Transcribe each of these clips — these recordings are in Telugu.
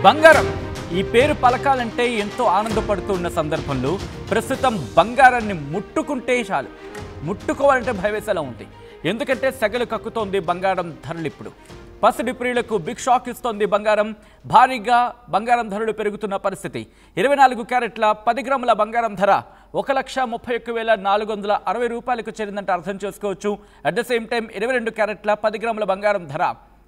బంగారం ఈ పేరు పలకాలంటే ఎంతో ఆనందపడుతున్న సందర్భంలో ప్రస్తుతం బంగారాన్ని ముట్టుకుంటే చాలు ముట్టుకోవాలంటే భయవేసేలా ఉంది. ఎందుకంటే సెగలు కక్కుతోంది బంగారం ధరలు. ఇప్పుడు పసిడి ప్రియులకు బిగ్ షాక్ ఇస్తోంది బంగారం. భారీగా బంగారం ధరలు పెరుగుతున్న పరిస్థితి. 24 క్యారెట్ల 10 గ్రాముల బంగారం ధర 1,31,460 రూపాయలకు చేరిందంటే అర్థం చేసుకోవచ్చు. అట్ ద సేమ్ టైం 22 క్యారెట్ల 10 గ్రాముల బంగారం ధర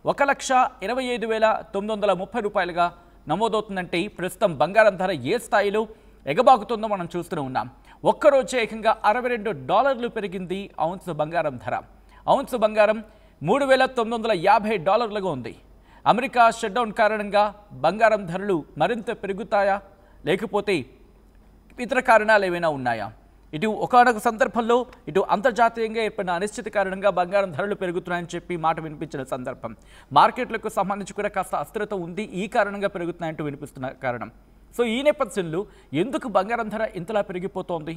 1,25,930 రూపాయలుగా నమోదవుతుందంటే ప్రస్తుతం బంగారం ధర ఏ స్థాయిలో ఎగబాకుతుందో మనం చూస్తూనే ఉన్నాం. ఒక్కరోజే ఏకంగా $62 పెరిగింది ఔన్స్ బంగారం ధర. ఔన్స్ బంగారం $3,950 ఉంది. అమెరికా షట్డౌన్ కారణంగా బంగారం ధరలు మరింత పెరుగుతాయా, లేకపోతే ఇతర కారణాలు ఏమైనా ఉన్నాయా? ఇటు ఒకనొక సందర్భంలో ఇటు అంతర్జాతీయంగా ఏర్పడిన అనిశ్చిత కారణంగా బంగారం ధరలు పెరుగుతున్నాయని చెప్పి మాట వినిపించిన సందర్భం. మార్కెట్లకు సంబంధించి కూడా కాస్త అస్థిరత ఉంది, ఈ కారణంగా పెరుగుతున్నాయంటూ వినిపిస్తున్న కారణం. సో ఈ నేపథ్యంలో ఎందుకు బంగారం ధర ఇంతలా పెరిగిపోతోంది?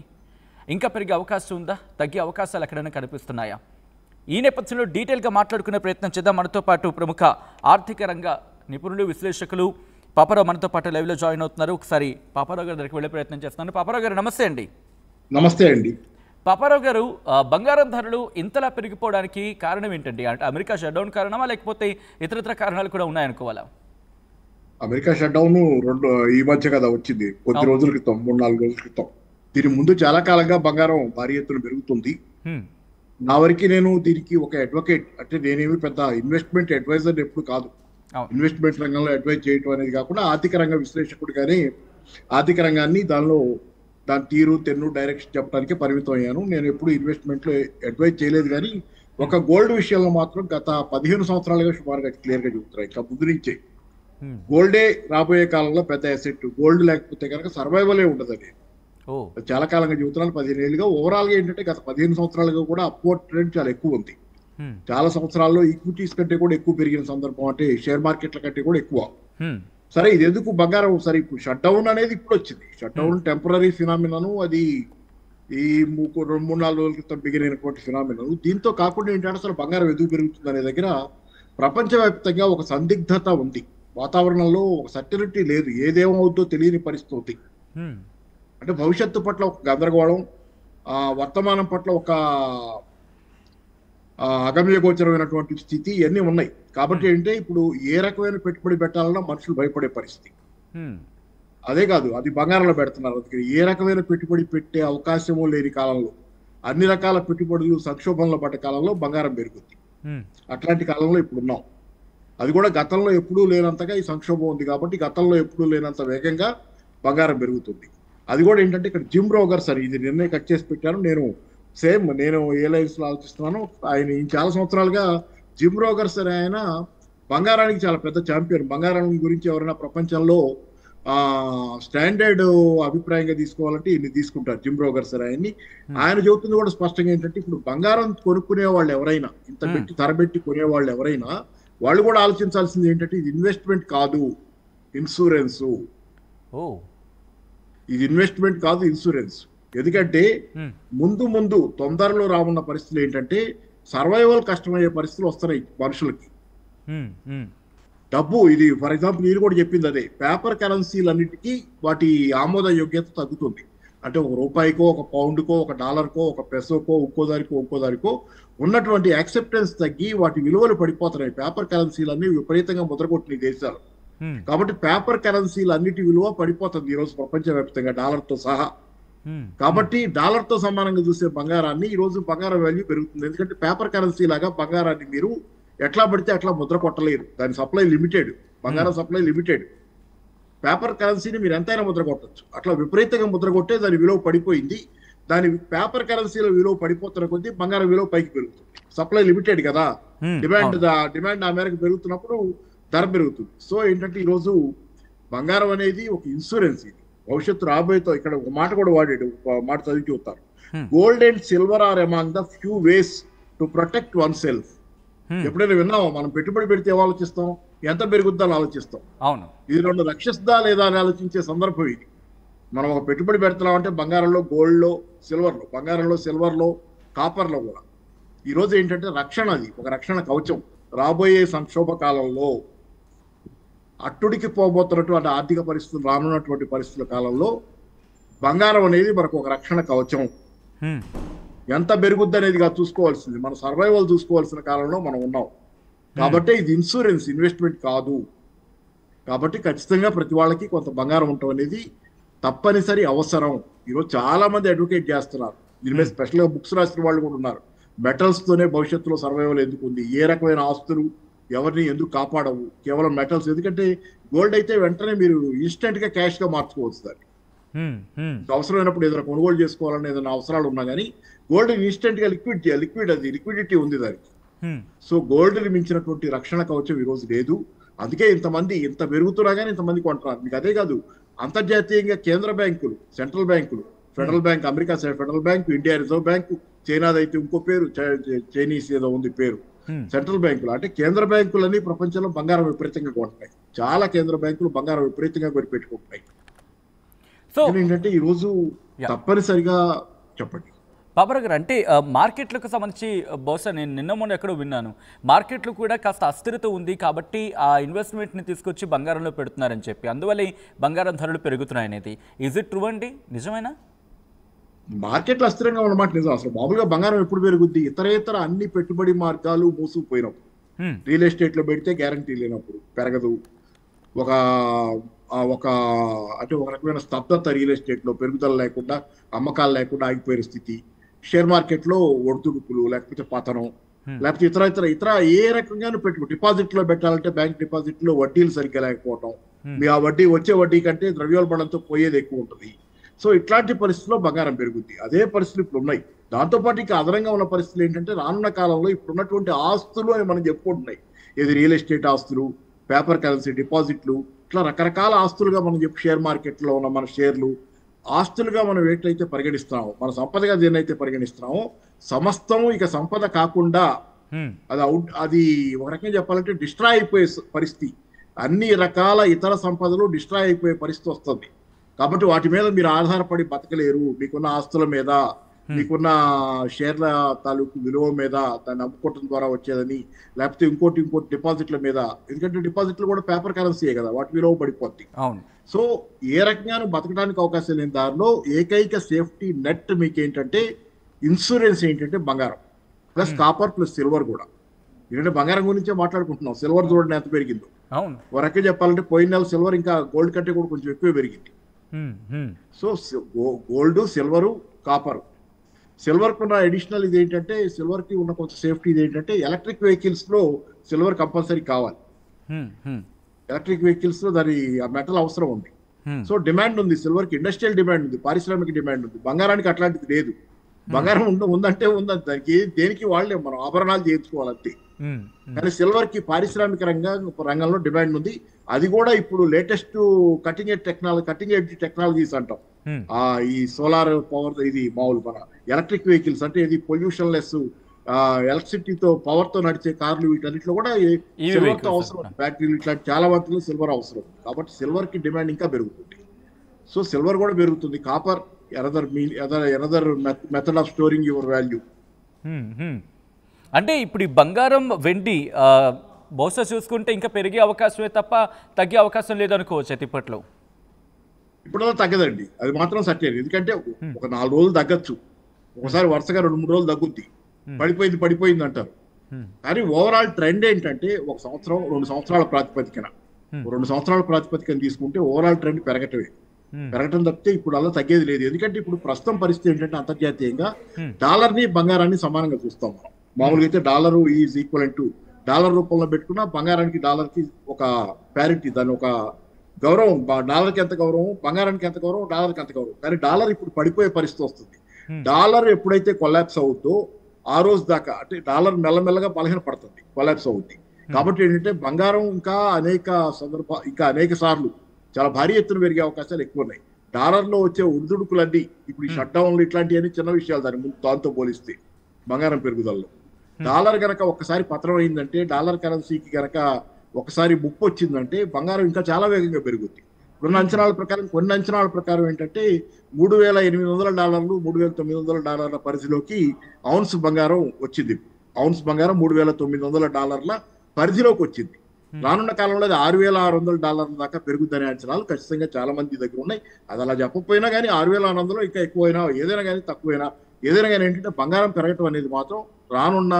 ఇంకా పెరిగే అవకాశం ఉందా? తగ్గే అవకాశాలు ఎక్కడైనా కనిపిస్తున్నాయా? ఈ నేపథ్యంలో డీటెయిల్గా మాట్లాడుకునే ప్రయత్నం చేద్దాం. మనతో పాటు ప్రముఖ ఆర్థిక రంగ నిపుణులు, విశ్లేషకులు పాపారావు మనతో పాటు లైవ్లో జాయిన్ అవుతున్నారు. ఒకసారి పాపారావు గారి దగ్గరికి వెళ్ళే ప్రయత్నం చేస్తున్నాను. పాపారావు గారు నమస్తే అండి. నమస్తే అండి. పాపారావు గారు, బంగారం ధరలు ఇంతలా పెరిగిపోవడానికి కారణం ఏంటండి? అంటే అమెరికా షట్డౌన్ కారణమా, లేకపోతే ఇతరత్ర కారణాలు కూడా ఉన్నాయనుకోవాలా? అమెరికా షట్డౌన్ ఈ మధ్య కదా వచ్చింది, కొద్ది రోజుల క్రితం, 3-4 రోజుల క్రితం. దీని ముందు చాలా కాలంగా బంగారం భారీ ఎత్తున పెరుగుతుంది. నా వరకు నేను దీనికి ఒక అడ్వకేట్, అంటే నేనేమి పెద్ద ఇన్వెస్ట్మెంట్ అడ్వైజర్ ఎప్పుడు కాదు. ఇన్వెస్ట్మెంట్ రంగంలో అడ్వైజ్ చేయడం అనేది కాకుండా ఆర్థిక రంగ విశ్లేషకుడిగానే ఆర్థిక రంగాన్ని దాని తీరు తెన్ను డైరెక్షన్ చెప్పడానికి పరిమితం అయ్యాను. నేను ఎప్పుడు ఇన్వెస్ట్మెంట్లో అడ్వైజ్ చేయలేదు. కానీ ఒక గోల్డ్ విషయంలో మాత్రం గత 15 సంవత్సరాలుగా సుమారుగా క్లియర్గా చెబుతున్నాయి. ఇంకా ముందు నుంచే గోల్డే రాబోయే కాలంలో పెద్ద అసెట్. గోల్డ్ లేకపోతే కనుక సర్వైవలే ఉండదు. అది చాలా కాలంగా చెబుతున్నాను, 15 ఏళ్ళుగా. ఓవరాల్ గా ఏంటంటే గత 15 సంవత్సరాలుగా కూడా అప్వర్డ్ ట్రెండ్ చాలా ఎక్కువ ఉంది. చాలా సంవత్సరాల్లో ఈక్విటీస్ కంటే కూడా ఎక్కువ పెరిగిన సందర్భం, అంటే షేర్ మార్కెట్ల కంటే కూడా ఎక్కువ. సరే, ఇది ఎందుకు బంగారం? సరే, ఇప్పుడు షట్ డౌన్ అనేది ఇప్పుడు వచ్చింది. షట్ డౌన్ టెంపరీ ఫినామినను, అది ఈ 3-4 రోజుల క్రితం బిగినటువంటి ఫినామినను. దీంతో కాకుండా ఏంటంటే అసలు బంగారం ఎందుకు పెరుగుతుంది అనే దగ్గర ప్రపంచవ్యాప్తంగా ఒక సందిగ్ధత ఉంది. వాతావరణంలో ఒక సర్టనిటీ లేదు, ఏదేమవుద్దో తెలియని పరిస్థితి ఉంది. అంటే భవిష్యత్తు పట్ల ఒక గందరగోళం, వర్తమానం పట్ల ఒక అగమ్యగోచరమైనటువంటి స్థితి, ఇవన్నీ ఉన్నాయి. కాబట్టి ఏంటంటే ఇప్పుడు ఏ రకమైన పెట్టుబడి పెట్టాలన్నా మనుషులు భయపడే పరిస్థితి. అదే కాదు, అది బంగారంలో పెడుతున్నారు. అందుకని ఏ రకమైన పెట్టుబడి పెట్టే అవకాశము లేని కాలంలో, అన్ని రకాల పెట్టుబడులు సంక్షోభంలో పడ్డ కాలంలో బంగారం పెరుగుద్ది. అట్లాంటి కాలంలో ఇప్పుడు ఉన్నాం. అది కూడా గతంలో ఎప్పుడూ లేనంతగా ఈ సంక్షోభం ఉంది. కాబట్టి గతంలో ఎప్పుడూ లేనంత వేగంగా బంగారం పెరుగుతుంది. అది కూడా ఏంటంటే ఇక్కడ జిమ్ రోగర్స్ అని, ఇది నిర్ణయం కట్ చేసి పెట్టాను. నేను ఏ లైన్స్ లో ఆలోచిస్తున్నాను. ఆయన చాలా సంవత్సరాలుగా జిమ్ రోగర్స్ అని ఆయన బంగారానికి చాలా పెద్ద ఛాంపియన్. బంగారం గురించి ఎవరైనా ప్రపంచంలో స్టాండర్డ్ అభిప్రాయంగా తీసుకోవాలంటే ఇన్ని తీసుకుంటారు జిమ్ రోగర్స్ అని ఆయన్ని. ఆయన చెబుతుంది కూడా స్పష్టంగా ఏంటంటే ఇప్పుడు బంగారం కొనుక్కునే వాళ్ళు ఎవరైనా, ఇంత పెట్టి తరబెట్టి కొనేవాళ్ళు ఎవరైనా, వాళ్ళు కూడా ఆలోచించాల్సింది ఏంటంటే ఇది ఇన్వెస్ట్మెంట్ కాదు, ఇన్సూరెన్స్. ఇది ఇన్వెస్ట్మెంట్ కాదు, ఇన్సూరెన్స్. ఎందుకంటే ముందు తొందరలో రానున్న పరిస్థితులు ఏంటంటే సర్వైవల్ కష్టమయ్యే పరిస్థితులు వస్తున్నాయి మనుషులకి. డబ్బు, ఇది ఫర్ ఎగ్జాంపుల్ నేను కూడా చెప్పింది అదే, పేపర్ కరెన్సీలన్నిటికీ వాటి ఆమోద యోగ్యత తగ్గుతుంది. అంటే ఒక రూపాయికో, ఒక పౌండ్కో, ఒక డాలర్కో, ఒక పెసోకో, ఇంకో దానికో ఉన్నటువంటి యాక్సెప్టెన్స్ తగ్గి వాటి విలువలు పడిపోతున్నాయి. పేపర్ కరెన్సీలన్నీ విపరీతంగా ముద్రగొట్టిన దేశాలు. కాబట్టి పేపర్ కరెన్సీలు అన్నిటి విలువ పడిపోతుంది ఈరోజు ప్రపంచవ్యాప్తంగా, డాలర్తో సహా. కాబట్టి డాలర్తో సమానంగా చూసే బంగారాన్ని ఈరోజు బంగారం వాల్యూ పెరుగుతుంది. ఎందుకంటే పేపర్ కరెన్సీ లాగా బంగారాన్ని మీరు ఎట్లా పడితే అట్లా ముద్ర కొట్టలేరు. దాని సప్లై లిమిటెడ్, బంగారం సప్లై లిమిటెడ్. పేపర్ కరెన్సీని మీరు ఎంతైనా ముద్ర కొట్టచ్చు. అట్లా విపరీతంగా ముద్ర కొట్టే దాని విలువ పడిపోయింది. దాని పేపర్ కరెన్సీల విలువ పడిపోతున్న కొద్దీ బంగారం విలువ పైకి పెరుగుతుంది. సప్లై లిమిటెడ్ కదా, డిమాండ్ ఆ మేరకు పెరుగుతున్నప్పుడు ధర పెరుగుతుంది. సో ఏంటంటే ఈరోజు బంగారం అనేది ఒక ఇన్సూరెన్స్. ఇది భవిష్యత్తు రాబోయేతో, ఇక్కడ ఒక మాట కూడా వాడాడు, ఒక మాట చదివి చూస్తారు. Gold and silver or among the few ways to protect one self. ఎప్పుడైనా విన్నామా? మనం పెట్టుబడి పెడితే ఏం ఆలోచిస్తాం? ఎంత పెరుగుద్దని ఆలోచిస్తాం. అవును, ఇది 2 రక్షిస్తుందా లేదా అని ఆలోచించే సందర్భం ఇది. మనం ఒక పెట్టుబడి పెడుతున్నాం అంటే బంగారంలో, గోల్డ్లో, సిల్వర్లో, బంగారంలో, సిల్వర్లో, కాపర్లో కూడా. ఈరోజు ఏంటంటే రక్షణ, అది ఒక రక్షణ కవచం. రాబోయే సంక్షోభ కాలంలో అట్టుడికి పోబోతున్నటువంటి ఆర్థిక పరిస్థితులు, రానున్నటువంటి పరిస్థితుల కాలంలో బంగారం అనేది మనకు ఒక రక్షణ కవచం. ఎంత పెరుగుద్ది అనేది చూసుకోవాల్సింది, మన సర్వైవల్ చూసుకోవాల్సిన కాలంలో మనం ఉన్నాం. కాబట్టి ఇది ఇన్సూరెన్స్, ఇన్వెస్ట్మెంట్ కాదు. కాబట్టి ఖచ్చితంగా ప్రతి వాళ్ళకి కొంత బంగారం ఉండటం అనేది తప్పనిసరి అవసరం. ఈరోజు చాలా మంది అడ్వకేట్ చేస్తున్నారు, దీని మీద స్పెషల్గా బుక్స్ రాసిన వాళ్ళు కూడా ఉన్నారు. మెటల్స్ తోనే భవిష్యత్తులో సర్వైవల్ ఎందుకు ఉంది, ఏ రకమైన ఆస్తులు ఎవరిని ఎందుకు కాపాడవు, కేవలం మెటల్స్. ఎందుకంటే గోల్డ్ అయితే వెంటనే మీరు ఇన్స్టెంట్ గా క్యాష్ గా మార్చుకోవచ్చు దాన్ని. అవసరమైనప్పుడు ఏదైనా కొనుగోలు చేసుకోవాలని ఏదైనా అవసరాలు ఉన్నా కానీ గోల్డ్ ఇన్స్టెంట్ గా లిక్విడిటీ ఉంది దానికి. సో గోల్డ్ ని మించినటువంటి రక్షణ కవచం ఈ రోజు లేదు. అందుకే ఇంత పెరుగుతున్నా కానీ ఇంతమంది కొంటున్నారు. మీకు అదే కాదు, అంతర్జాతీయంగా కేంద్ర బ్యాంకులు, సెంట్రల్ బ్యాంకులు, federal bank, America federal bank, India reserve bank, చైనాదైతే ఇంకో పేరు, చైనీస్ ఏదో ఉంది పేరు, సెంట్రల్ బ్యాంకులు. అంటే కేంద్ర బ్యాంకులన్నీ ప్రపంచంలో బంగారం విపరీతంగా కొంటున్నాయి. చాలా కేంద్ర బ్యాంకులు బంగారం విపరీతంగా కొనిపెట్టుకుంటున్నాయి. సో ఏంటంటే ఈ రోజు తప్పనిసరిగా చెప్పండి బాబర్ గారు, అంటే మార్కెట్లకు సంబంధించి బహుశా నేను నిన్న మొన్న ఎక్కడో విన్నాను, మార్కెట్లు కూడా కాస్త అస్థిరత ఉంది కాబట్టి ఆ ఇన్వెస్ట్మెంట్ని తీసుకొచ్చి బంగారంలో పెడుతున్నారని చెప్పి, అందువల్ల బంగారం ధరలు పెరుగుతున్నాయనేది. ఈజ్ ఇట్ ట్రూ అండి? నిజమేనా? మార్కెట్లు అస్థిరంగా ఉన్నమాట నిజం. అసలు మామూలుగా బంగారం ఎప్పుడు పెరుగుద్ది? ఇతర అన్ని పెట్టుబడి మార్గాలు మూసుకుపోయినప్పుడు, రియల్ ఎస్టేట్ లో పెడితే గ్యారంటీ లేనప్పుడు పెరగదు. ఒక రకమైన స్తబ్దత, రియల్ ఎస్టేట్ లో పెరుగుదల లేకుండా, అమ్మకాలు లేకుండా ఆగిపోయిన స్థితి. షేర్ మార్కెట్ లో ఒడిదుడుకులు, లేకపోతే పతనం, లేకపోతే ఇతర ఏ రకంగానూ డిపాజిట్ లో పెట్టాలంటే బ్యాంక్ డిపాజిట్ లో వడ్డీలు సరిగ్గా లేకపోవడం, మీ ఆ వడ్డీ వచ్చే వడ్డీ కంటే ద్రవ్యోల్బణంతో పోయేది ఎక్కువ ఉంటుంది. సో ఇట్లాంటి పరిస్థితుల్లో బంగారం పెరుగుద్ది. అదే పరిస్థితులు ఇప్పుడు ఉన్నాయి. దాంతోపాటు ఇంకా అదనంగా ఉన్న పరిస్థితులు ఏంటంటే, రానున్న కాలంలో ఇప్పుడున్నటువంటి ఆస్తులు అని మనం చెప్పుకుంటున్నాయి. ఇది రియల్ ఎస్టేట్ ఆస్తులు, పేపర్ కరెన్సీ డిపాజిట్లు, ఇట్లా రకరకాల ఆస్తులుగా మనం షేర్ మార్కెట్లో ఉన్న మన షేర్లు ఆస్తులుగా మనం ఎట్లయితే పరిగణిస్తున్నామో, మన సంపదగా దేన్నైతే పరిగణిస్తున్నామో, సమస్తం ఇక సంపద కాకుండా అది ఒక రకంగా చెప్పాలంటే డిస్ట్రాయ్ అయిపోయే పరిస్థితి. అన్ని రకాల ఇతర సంపదలు డిస్ట్రాయ్ అయిపోయే పరిస్థితి వస్తుంది. కాబట్టి వాటి మీద మీరు ఆధారపడి బతకలేరు. మీకున్న ఆస్తుల మీద, మీకున్న షేర్ల తాలూకు విలువ మీద, దాన్ని అమ్ముకోవటం ద్వారా వచ్చేదని, లేకపోతే ఇంకోటి డిపాజిట్ల మీద. ఎందుకంటే డిపాజిట్లు కూడా పేపర్ కరెన్సీయే కదా, వాటి విలువ పడిపోద్ది. సో ఏ రకంగానూ బతకడానికి అవకాశం లేని దారిలో ఏకైక సేఫ్టీ నెట్ మీకు ఏంటంటే, ఇన్సూరెన్స్ ఏంటంటే బంగారం ప్లస్ కాపర్ ప్లస్ సిల్వర్ కూడా. ఎందుకంటే బంగారం గురించే మాట్లాడుకుంటున్నాం. సిల్వర్ చూడండి ఎంత పెరిగిందో. ఒక రకంగా చెప్పాలంటే పోయిన నెల సిల్వర్ ఇంకా గోల్డ్ కంటే కూడా కొంచెం ఎక్కువ పెరిగింది. So gold, silver, copper. Silver కున్న అడిషనల్ ఇది ఏంటంటే, సిల్వర్ కి ఉన్న కొంచెం సేఫ్టీ ఇది ఏంటంటే, ఎలక్ట్రిక్ వెహికల్స్ లో సిల్వర్ కంపల్సరీ కావాలి. ఎలక్ట్రిక్ వెహికల్స్ లో దాని మెటల్ అవసరం ఉంది. సో డిమాండ్ ఉంది సిల్వర్ కి, ఇండస్ట్రియల్ డిమాండ్ ఉంది, పారిశ్రామిక డిమాండ్ ఉంది. బంగారానికి అట్లాంటిది లేదు. బంగారం ఉందంటే ఉందంటే దానికి దేనికి వాళ్ళే మనం ఆభరణాలు చేయించుకోవాలంతే. కానీ సిల్వర్ కి పారిశ్రామిక రంగంలో డిమాండ్ ఉంది. అది కూడా ఇప్పుడు లేటెస్ట్ కటింగ్ ఎడ్జ్ టెక్నాలజీస్ అంటాం. ఈ సోలార్ పవర్, ఇది మామూలు మన ఎలక్ట్రిక్ వెహికల్స్ అంటే ఇది పొల్యూషన్ లెస్, ఎలక్ట్రిసిటీతో పవర్ తో నడిచే కార్లు, వీటన్నిటిలో కూడా సిల్వర్ తో అవసరం. బ్యాటరీలు ఇట్లాంటి చాలా వాటిలో సిల్వర్ అవసరం. కాబట్టి సిల్వర్ కి డిమాండ్ ఇంకా పెరుగుతుంది. సో సిల్వర్ కూడా పెరుగుతుంది. Copper another method of storing your value. అంటే ఇప్పుడు ఈ బంగారం, వెండి బహుశా చూసుకుంటే ఇంకా పెరిగే అవకాశమే తప్ప తగ్గే అవకాశం లేదనుకోవచ్చు ఇప్పట్లో. ఇప్పుడు తగ్గదండి, అది మాత్రం సత్యం. ఎందుకంటే ఒక 4 రోజులు తగ్గచ్చు, ఒకసారి వరుసగా 2-3 రోజులు తగ్గుద్ది. పడిపోయింది అంటారు. కానీ ఓవరాల్ ట్రెండ్ ఏంటంటే, 1 సంవత్సరం 2 సంవత్సరాల ప్రాతిపదికన 2 సంవత్సరాల ప్రాతిపదికన తీసుకుంటే ఓవరాల్ ట్రెండ్ పెరగటం తప్పితే ఇప్పుడు అలా తగ్గేది లేదు. ఎందుకంటే ఇప్పుడు ప్రస్తుతం పరిస్థితి ఏంటంటే, అంతర్జాతీయంగా డాలర్ని బంగారాన్ని సమానంగా చూస్తాం మనం. మామూలుగా అయితే dollar is equal to, dollar రూపంలో పెట్టుకున్న బంగారానికి డాలర్కి ఒక ప్యారిటీ, దాని ఒక గౌరవం. డాలర్కి ఎంత గౌరవం, బంగారానికి ఎంత గౌరవం, డాలర్కి ఎంత గౌరవం. కానీ డాలర్ ఇప్పుడు పడిపోయే పరిస్థితి వస్తుంది. డాలర్ ఎప్పుడైతే కొలాప్స్ అవుద్దో ఆ రోజు దాకా, అంటే డాలర్ మెల్లమెల్లగా బలహీన పడుతుంది, కొలాప్స్ అవుద్ది. కాబట్టి ఏంటంటే బంగారం ఇంకా అనేక సార్లు చాలా భారీ ఎత్తున పెరిగే అవకాశాలు ఎక్కువ ఉన్నాయి. డాలర్లో వచ్చే ఒడిదుడుకులన్నీ, ఇప్పుడు ఈ షట్ డౌన్లు ఇట్లాంటివన్నీ చిన్న విషయాలు దాంతో పోలిస్తే బంగారం పెరుగుదలలో. డాలర్ గనక ఒక్కసారి పతనం అయిందంటే, డాలర్ కరెన్సీకి గనక ఒకసారి ముప్పు వచ్చిందంటే బంగారం ఇంకా చాలా వేగంగా పెరుగుద్ది. కొన్ని అంచనాల ప్రకారం ఏంటంటే $3,800, $3,900 పరిధిలోకి ఔన్స్ బంగారం వచ్చింది. ఔన్స్ బంగారం $3,900 పరిధిలోకి వచ్చింది. రానున్న కాలంలో అది $6,600 దాకా పెరుగుదనే అంచనాలు ఖచ్చితంగా చాలా మంది దగ్గర ఉన్నాయి. అది అలా చెప్పకపోయినా కానీ 6,600 ఇంకా ఎక్కువైనా ఏదైనా కానీ తక్కువైనా ఏదైనా కానీ ఏంటంటే బంగారం పెరగటం అనేది మాత్రం రానున్న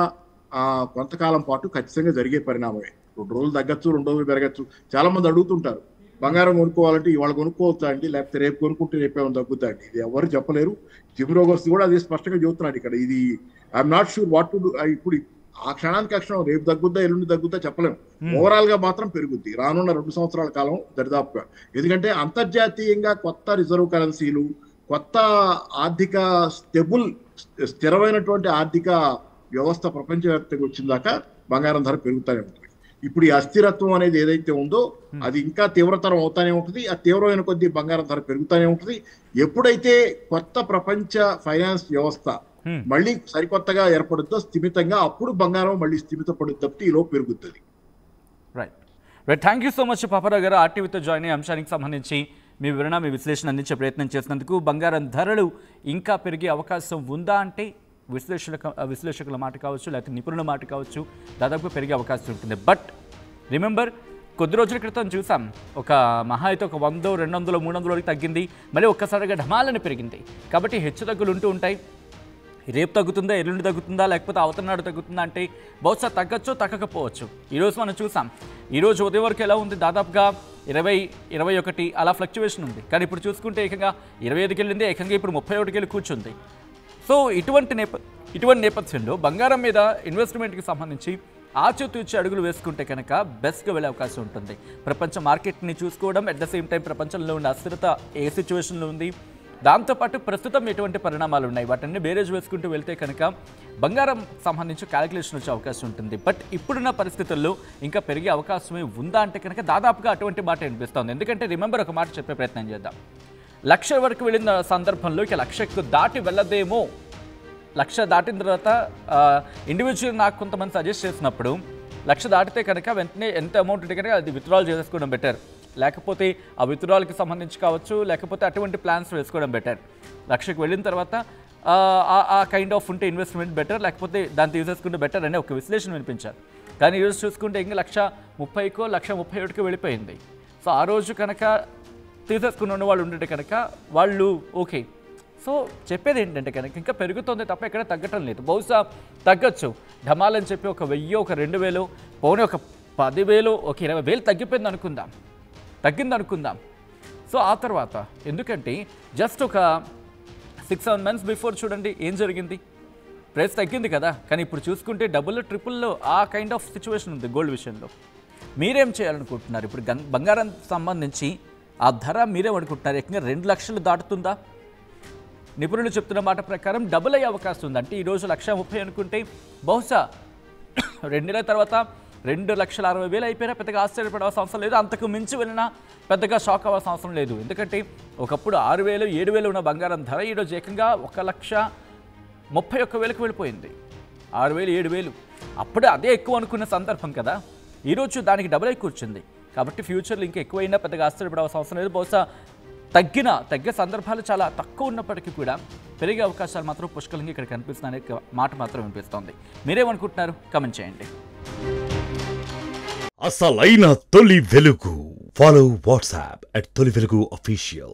కొంతకాలం పాటు ఖచ్చితంగా జరిగే పరిణామమే. 2 రోజులు తగ్గచ్చు, 2 రోజులు పెరగచ్చు. చాలా మంది అడుగుతుంటారు బంగారం కొనుక్కోవాలంటే ఇవాళ కొనుక్కోవచ్చా అండి, లేకపోతే రేపు కొనుక్కుంటే రేపేమో తగ్గుతా అండి. ఇది ఎవరు చెప్పలేరు. జిమ్ రోగర్స్ కూడా అది స్పష్టంగా చెబుతున్నాడు ఇక్కడ. ఇది I'm not sure what to do. ఇప్పుడు ఆ క్షణానికి అక్షరం రేపు తగ్గుద్దా ఎల్లుండి తగ్గుద్దా చెప్పలేము. ఓవరాల్ గా మాత్రం పెరుగుద్ది రానున్న 2 సంవత్సరాల కాలం దరిదాపుగా. ఎందుకంటే అంతర్జాతీయంగా కొత్త రిజర్వ్ కరెన్సీలు, కొత్త ఆర్థిక స్థిరమైనటువంటి ఆర్థిక వ్యవస్థ ప్రపంచవ్యాప్తంగా వచ్చిన దాకా బంగారం ధర పెరుగుతూనే ఉంటుంది. ఇప్పుడు ఈ అస్థిరత్వం అనేది ఏదైతే ఉందో అది ఇంకా తీవ్రతరం అవుతానే ఉంటుంది. ఆ తీవ్రమైన కొద్దీ బంగారం ధర పెరుగుతూనే ఉంటుంది. ఎప్పుడైతే కొత్త ప్రపంచ ఫైనాన్స్ వ్యవస్థ మళ్ళీ సరికొత్తగా ఏర్పడుద్దో స్థిమితంగా, అప్పుడు బంగారం మళ్ళీ స్థిమిత పడుద్ది తప్పితే ఈలో పెరుగుతుంది. Right thank you so much Paparao గారు. ఆర్టీవీతో జాయిన్ అయ్యే అంశానికి సంబంధించి మీ వివరణ, మీ విశ్లేషణ అందించే ప్రయత్నం చేసినందుకు. బంగారం ధరలు ఇంకా పెరిగే అవకాశం ఉందా అంటే విశ్లేషకుల మాట కావచ్చు, లేకపోతే నిపుణుల మాట కావచ్చు, దాదాపుగా పెరిగే అవకాశం ఉంటుంది. బట్ రిమెంబర్, కొద్ది రోజుల క్రితం చూసాం ఒక మహా అయితే ఒక 100, 200, 300 తగ్గింది, మళ్ళీ ఒక్కసారిగా ఢమాలని పెరిగింది. కాబట్టి హెచ్చుతగ్గులు ఉంటూ ఉంటాయి. రేపు తగ్గుతుందా, ఎల్లుండి తగ్గుతుందా, లేకపోతే అవతలనాడు తగ్గుతుందా అంటే బహుశా తగ్గచ్చు, తగ్గకపోవచ్చు. ఈరోజు మనం చూసాం, ఈరోజు ఉదయం వరకు ఎలా ఉంది, దాదాపుగా 20, 21 అలా ఫ్లక్చువేషన్ ఉంది. కానీ ఇప్పుడు చూసుకుంటే ఏకంగా 25కి వెళ్ళింది, ఏకంగా ఇప్పుడు 31కి వెళ్ళి కూర్చుంది. సో ఇటువంటి నేపథ్యంలో బంగారం మీద ఇన్వెస్ట్మెంట్కి సంబంధించి ఆచితూచి అడుగులు వేసుకుంటే కనుక బెస్ట్గా వెళ్ళే అవకాశం ఉంటుంది. ప్రపంచ మార్కెట్ని చూసుకోవడం, అట్ ద సేమ్ టైం ప్రపంచంలో ఉన్న అస్థిరత ఏ సిచ్యువేషన్లో ఉంది, దాంతోపాటు ప్రస్తుతం ఎటువంటి పరిణామాలు ఉన్నాయి, వాటిని బేరేజ్ వేసుకుంటూ వెళ్తే కనుక బంగారం సంబంధించి క్యాలిక్యులేషన్ వచ్చే అవకాశం ఉంటుంది. బట్ ఇప్పుడున్న పరిస్థితుల్లో ఇంకా పెరిగే అవకాశమే ఉందా అంటే కనుక దాదాపుగా అటువంటి మాట అనిపిస్తుంది. ఎందుకంటే రిమెంబర్, ఒక మాట చెప్పే ప్రయత్నం చేద్దాం. 1,00,000 వరకు వెళ్ళిన సందర్భంలో ఇక 1,00,000కు దాటి వెళ్ళదేమో. 1,00,000 దాటిన తర్వాత ఇండివిజువల్ నాకు కొంతమంది సజెస్ట్ చేసినప్పుడు 1,00,000 దాటితే కనుక వెంటనే ఎంత అమౌంట్ ఉంటే కనుక అది విత్డ్రాల్ చేసుకోవడం బెటర్, లేకపోతే ఆ విత్డ్రాల్కి సంబంధించి కావచ్చు, లేకపోతే అటువంటి ప్లాన్స్ వేసుకోవడం బెటర్. 1,00,000కి వెళ్ళిన తర్వాత ఆ కైండ్ ఆఫ్ ఉంటే ఇన్వెస్ట్మెంట్ బెటర్, లేకపోతే దాన్ని తీసేసుకుంటే బెటర్ అనే ఒక విశ్లేషణ వినిపించారు. కానీ ఈరోజు చూసుకుంటే ఇంకా 1,30,000కో 1,37,000కో వెళ్ళిపోయింది. సో ఆ రోజు కనుక తీసేసుకుని ఉన్న వాళ్ళు ఉండే కనుక వాళ్ళు ఓకే. సో చెప్పేది ఏంటంటే కనుక ఇంకా పెరుగుతుంది తప్ప ఎక్కడ తగ్గటం లేదు. బహుశా తగ్గచ్చు, ఢమాలని చెప్పి ఒక 1,000, ఒక 2,000, పోనీ ఒక 10,000, ఒక 20,000 తగ్గింది అనుకుందాం. సో ఆ తర్వాత ఎందుకంటే జస్ట్ ఒక 6-7 months బిఫోర్ చూడండి ఏం జరిగింది, ప్రైస్ తగ్గింది కదా. కానీ ఇప్పుడు చూసుకుంటే డబుల్ ట్రిపుల్లో ఆ కైండ్ ఆఫ్ సిచ్యువేషన్ ఉంది గోల్డ్ విషయంలో. మీరేం చేయాలనుకుంటున్నారు? ఇప్పుడు బంగారం సంబంధించి ఆ ధర మీరేమనుకుంటున్నారు? ఏకంగా 2 లక్షలు దాటుతుందా? నిపుణులు చెప్తున్న మాట ప్రకారం డబుల్ అయ్యే అవకాశం ఉంది. అంటే ఈరోజు 1,30,000 అనుకుంటే బహుశా 2 నెలల తర్వాత 2,60,000 అయిపోయినా పెద్దగా ఆశ్చర్యపడాల్సిన అవసరం లేదు. అంతకు మించి వెళ్ళినా పెద్దగా షాక్ అవ్వాల్సిన అవసరం లేదు. ఎందుకంటే ఒకప్పుడు 6,000, 7,000 ఉన్న బంగారం ధర ఈరోజు ఏకంగా 1,31,000కి వెళ్ళిపోయింది. 6,000, 7,000 అప్పుడే అదే ఎక్కువ అనుకున్న సందర్భం కదా. ఈరోజు దానికి డబుల్ అయి కూర్చుంది. కాబట్టి ఫ్యూచర్లో ఇంకా ఎక్కువైనా పెద్దగా ఆశ్చర్యపడాల్సిన అవసరం లేదు. బహుశా తగ్గే సందర్భాలు చాలా తక్కువ ఉన్నప్పటికీ కూడా పెరిగే అవకాశాలు మాత్రం పుష్కలంగా ఇక్కడ కనిపిస్తున్నాయనే మాట మాత్రం వినిపిస్తోంది. మీరేమనుకుంటున్నారు? కామెంట్ చేయండి. అసలైన తొలి వెలుగు. ఫాలో వాట్సాప్ @తొలి వెలుగు official.